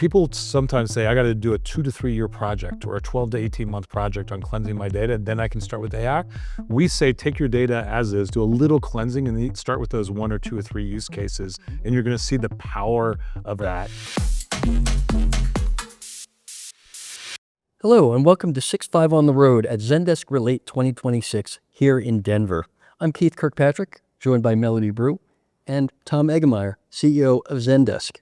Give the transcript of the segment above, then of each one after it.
People sometimes say, I got to do a 2 to 3 year project or a 12 to 18 month project on cleansing my data. Then I can start with AI. We say, take your data as is, do a little cleansing, and then start with those 1 or 2 or 3 use cases. And you're going to see the power of that. Hello, and welcome to 6.5 on the Road at Zendesk Relate 2026 here in Denver. I'm Keith Kirkpatrick, joined by Melody Brew and Tom Eggemeyer, CEO of Zendesk.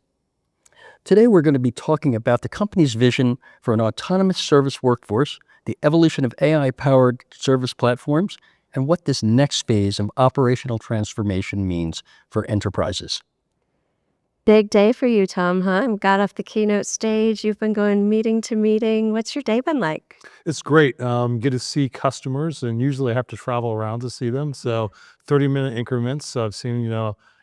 Today, we're going to be talking about the company's vision for an autonomous service workforce, the evolution of AI-powered service platforms, and what this next phase of operational transformation means for enterprises. Big day for you, Tom, huh? Got off the keynote stage. You've been going meeting to meeting. What's your day been like? It's great. Get to see customers, and usually I have to travel around to see them. So 30-minute increments. So I've seen,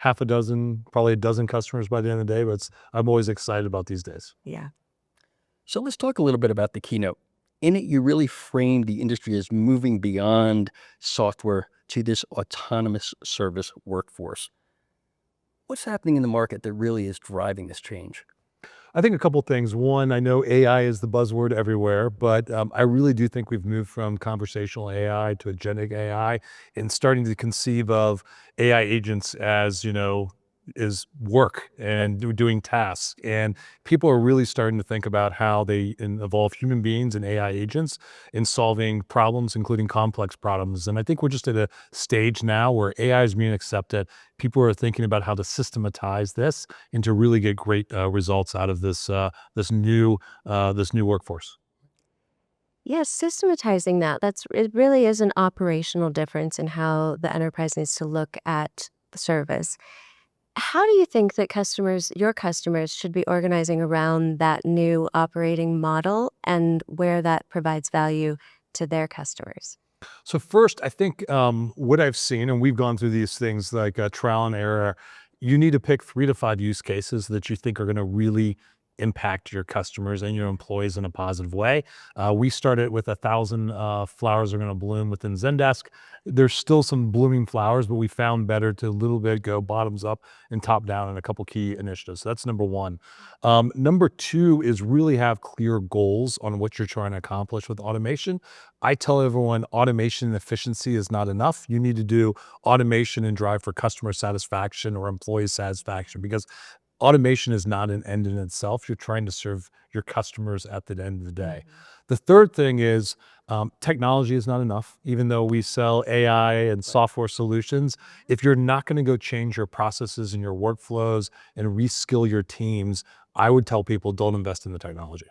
half a dozen, probably a dozen customers by the end of the day, but I'm always excited about these days. Yeah. So let's talk a little bit about the keynote. In it, you really framed the industry as moving beyond software to this autonomous service workforce. What's happening in the market that really is driving this change? I think a couple things. One, I know AI is the buzzword everywhere, but I really do think we've moved from conversational AI to agentic AI and starting to conceive of AI agents as, is work and doing tasks. And people are really starting to think about how they involve human beings and AI agents in solving problems, including complex problems. And I think we're just at a stage now where AI is being accepted. People are thinking about how to systematize this and to really get great results out of this new workforce. Yeah, systematizing it really is an operational difference in how the enterprise needs to look at the service. How do you think that your customers should be organizing around that new operating model and where that provides value to their customers? So first, I think what I've seen, and we've gone through these things like trial and error, you need to pick 3 to 5 use cases that you think are going to really impact your customers and your employees in a positive way. We started with 1,000 flowers are going to bloom within Zendesk. There's still some blooming flowers, but we found better to a little bit go bottoms up and top down in a couple key initiatives. So that's number one. Number two is really have clear goals on what you're trying to accomplish with automation. I tell everyone automation and efficiency is not enough. You need to do automation and drive for customer satisfaction or employee satisfaction, because automation is not an end in itself. You're trying to serve your customers at the end of the day. The third thing is technology is not enough. Even though we sell AI and software solutions, if you're not going to go change your processes and your workflows and reskill your teams, I would tell people don't invest in the technology.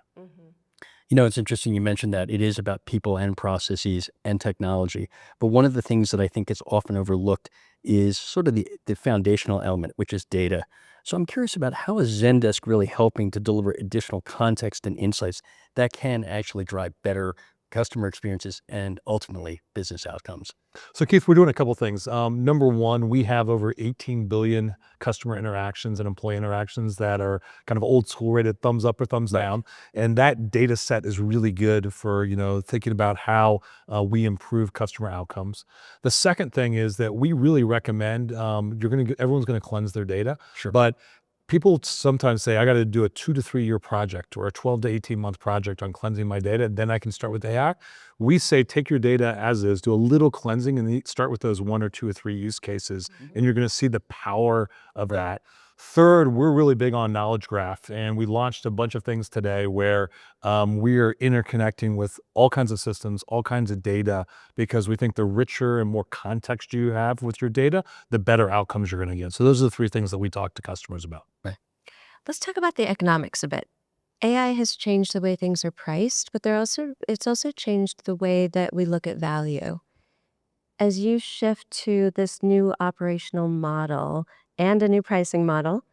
It's interesting you mentioned that it is about people and processes and technology. But one of the things that I think is often overlooked is sort of the foundational element, which is data. So I'm curious about how is Zendesk really helping to deliver additional context and insights that can actually drive better customer experiences and ultimately business outcomes. So Keith, we're doing a couple things. Number one, we have over 18 billion customer interactions and employee interactions that are kind of old school rated thumbs up or thumbs down. And that data set is really good for, thinking about how we improve customer outcomes. The second thing is that we really recommend, everyone's going to cleanse their data. Sure. But people sometimes say, I got to do a 2 to 3 year project or a 12 to 18 month project on cleansing my data. Then I can start with AI. We say, take your data as is, do a little cleansing, and then start with those 1 or 2 or 3 use cases. And you're going to see the power of that. Third, we're really big on knowledge graph, and we launched a bunch of things today where we are interconnecting with all kinds of systems, all kinds of data, because we think the richer and more context you have with your data, the better outcomes you're going to get. So those are the 3 things that we talk to customers about. Right. Let's talk about the economics a bit. AI has changed the way things are priced, but it's also changed the way that we look at value. As you shift to this new operational model and a new pricing model,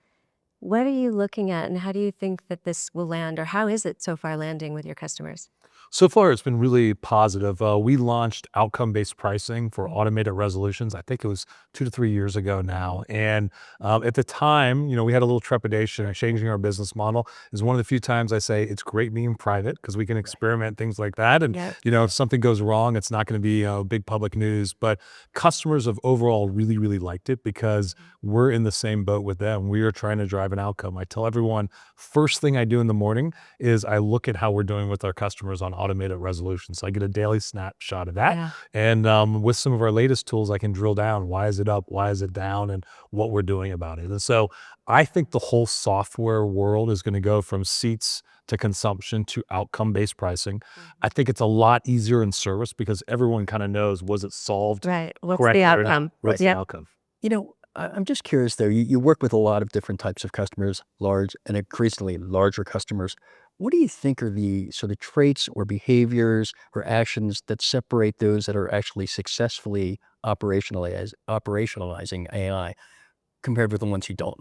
what are you looking at and how do you think that this will land, or how is it so far landing with your customers? So far, it's been really positive. We launched outcome-based pricing for automated resolutions. I think it was 2 to 3 years ago now. And at the time, we had a little trepidation of changing our business model. It's one of the few times I say it's great being private because we can experiment things like that. And, Yep. if something goes wrong, it's not going to be big public news. But customers have overall really, really liked it because we're in the same boat with them. We are trying to drive drive an outcome. I tell everyone, first thing I do in the morning is I look at how we're doing with our customers on automated resolution. So I get a daily snapshot of that. Yeah. And with some of our latest tools, I can drill down. Why is it up? Why is it down? And what we're doing about it. And so I think the whole software world is going to go from seats to consumption to outcome-based pricing. I think it's a lot easier in service because everyone kind of knows, was it solved Right. What's correctly the or not? outcome? What's the Yep. outcome? I'm just curious though, you work with a lot of different types of customers, large and increasingly larger customers. What do you think are the sort of traits or behaviors or actions that separate those that are actually successfully operationalizing AI compared with the ones who don't?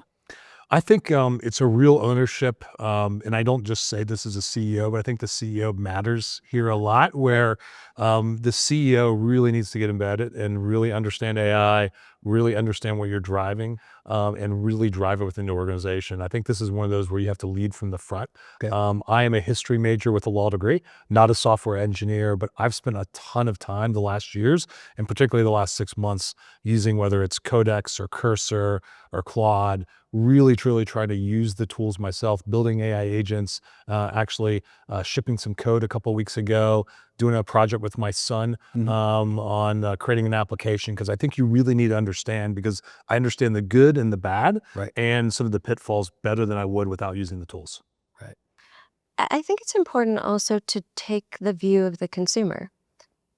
I think it's a real ownership, and I don't just say this as a CEO, but I think the CEO matters here a lot. Where the CEO really needs to get embedded and really understand AI, really understand what you're driving, and really drive it within the organization. I think this is one of those where you have to lead from the front. Okay. I am a history major with a law degree, not a software engineer, but I've spent a ton of time the last years, and particularly the last 6 months, using whether it's Codex or Cursor or Claude, really truly try to use the tools myself, building AI agents, actually shipping some code a couple weeks ago, doing a project with my son Mhm. on creating an application, because I think you really need to understand, because I understand the good and the bad Right. and some of the pitfalls better than I would without using the tools. Right. I think it's important also to take the view of the consumer,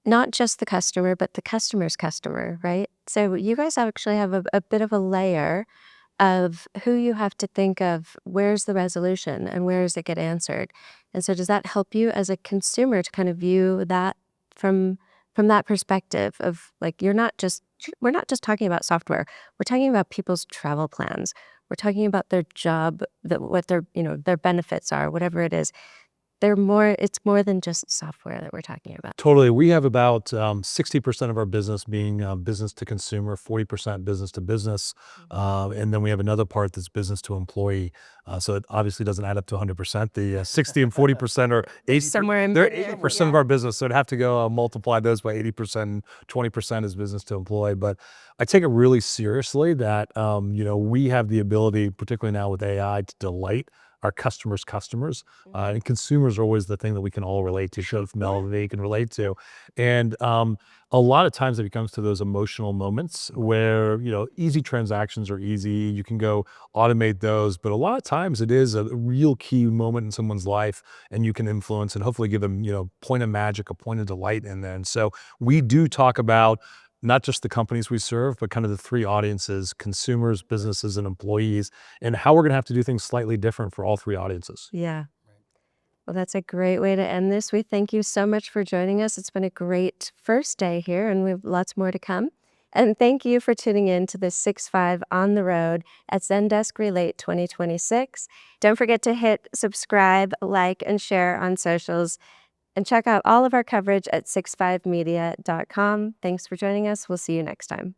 not just the customer, but the customer's customer, right? So you guys actually have a bit of a layer of who you have to think of, where's the resolution and where does it get answered? And so does that help you as a consumer to kind of view that from that perspective of like, we're not just talking about software. We're talking about people's travel plans. We're talking about their job, what their, their benefits are, whatever it is. It's more than just software that we're talking about. Totally. We have about 60% of our business being business to consumer, 40% business to business. And then we have another part that's business to employee. So it obviously doesn't add up to 100%. The 60 and 40% are 80, Somewhere in they're between, 80% of our business. So I'd have to go multiply those by 80%, 20% is business to employee. But I take it really seriously that, we have the ability, particularly now with AI, to delight our customers, and consumers are always the thing that we can all relate to. Show Melody can relate to, and a lot of times it comes to those emotional moments where easy transactions are easy. You can go automate those, but a lot of times it is a real key moment in someone's life, and you can influence and hopefully give them point of magic, a point of delight in there. And so we do talk about not just the companies we serve, but kind of the three audiences: consumers, businesses, and employees, and how we're going to have to do things slightly different for all three audiences. Yeah. Well, that's a great way to end this. We thank you so much for joining us. It's been a great first day here, and we have lots more to come. And thank you for tuning in to the 6-5 on the road at Zendesk Relate 2026. Don't forget to hit subscribe, like, and share on socials. And check out all of our coverage at 65media.com. Thanks for joining us. We'll see you next time.